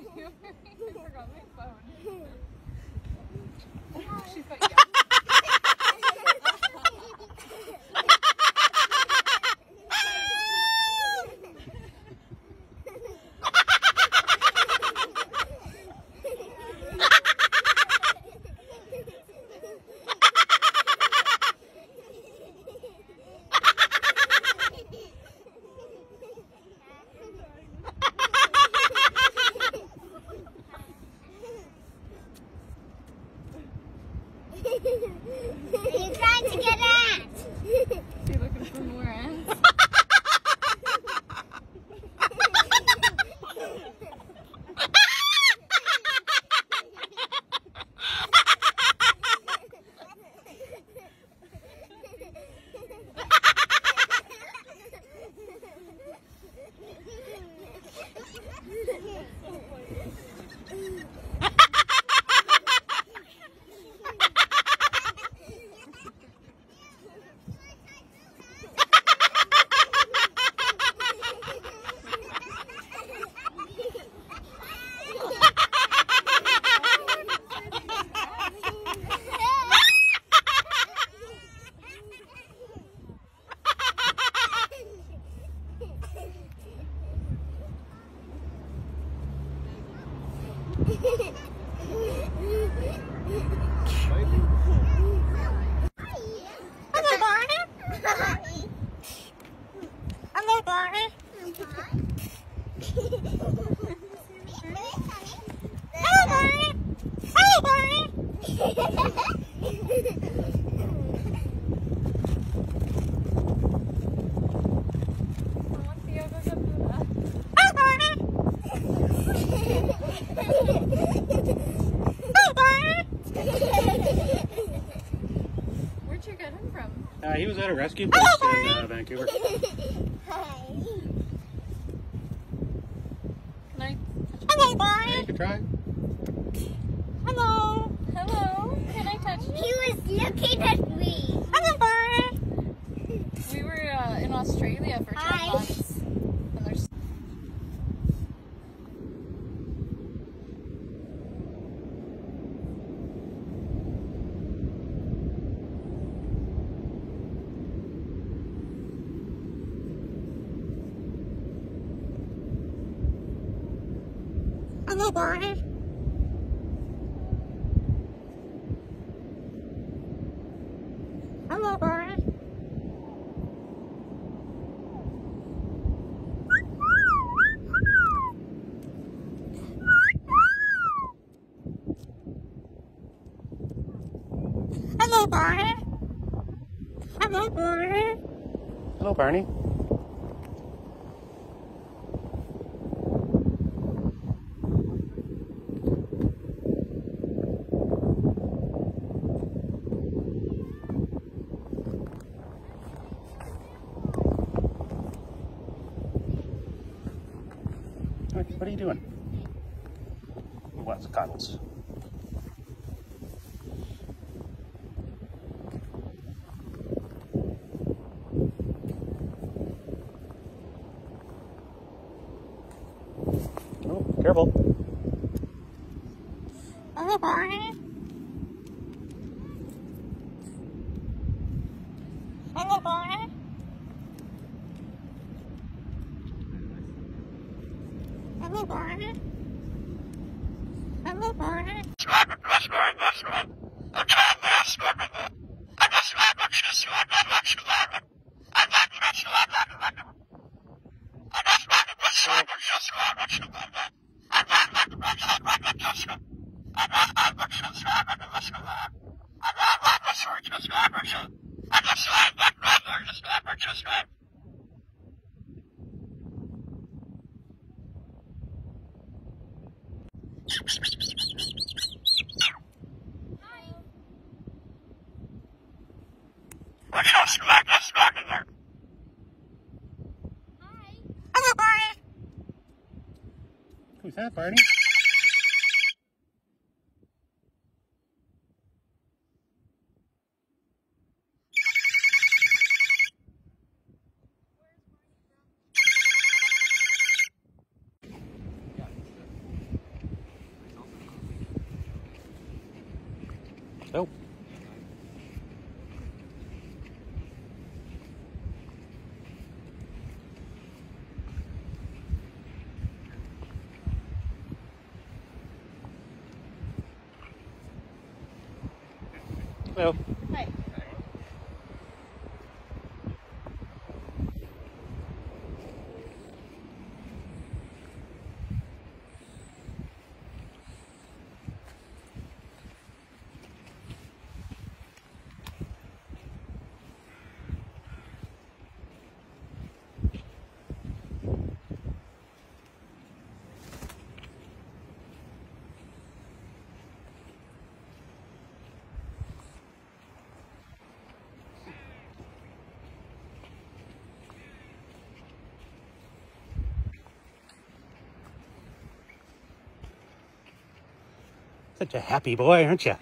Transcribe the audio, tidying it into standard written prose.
I forgot my phone. She's got you. Are you trying to get ants? Is he looking for more ants? Hello, Barney. Hello, Barney. Hello, Barney. Hello, Barney. Hello, Barney. Hello, Barney. Where'd you get him from? He was at a rescue place in Vancouver. Can I? Hello, Barney. Yeah, you could try. Hello. Hello. Can I touch you? He was looking at me. Hello, Barney. We were in Australia for 10 Hi. months. And there's Hello, Barney. Hello, Barney. Hello, Barney. Hello, Barney. Hello, Barney. What are you doing? He wants cuddles. Oh, careful. Hello, Barney. Hello, Barney. Hello, Barney. Hello, Barney. Hello, Barney. Who's that, Barney? Oh. Hello. Hi. Such a happy boy, aren't you?